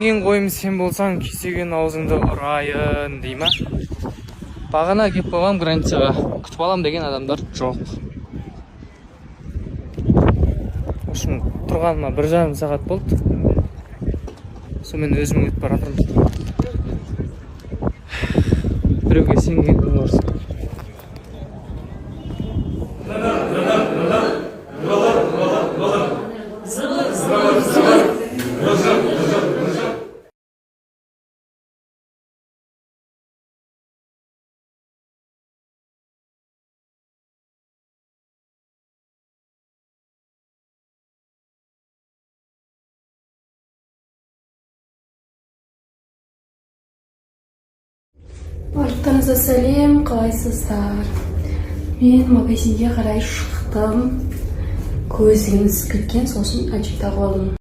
Ең қойым сен болсаң, кесеген аузыңды ұрайын, дей ма? Бағана кеп қойғам границаға. Күтіп алам деген адамдар жоқ.Ошын тұрғаныма 1,5 сағат болды. Сонымен өзім өтіп баратырмын. Біреуге сенген орсын. Барлықтарыңызға сәлем, қалайсыздар? Мен магазинге қарай шықтым. Көзіміз кеткен, сосын әжет тағып алдым.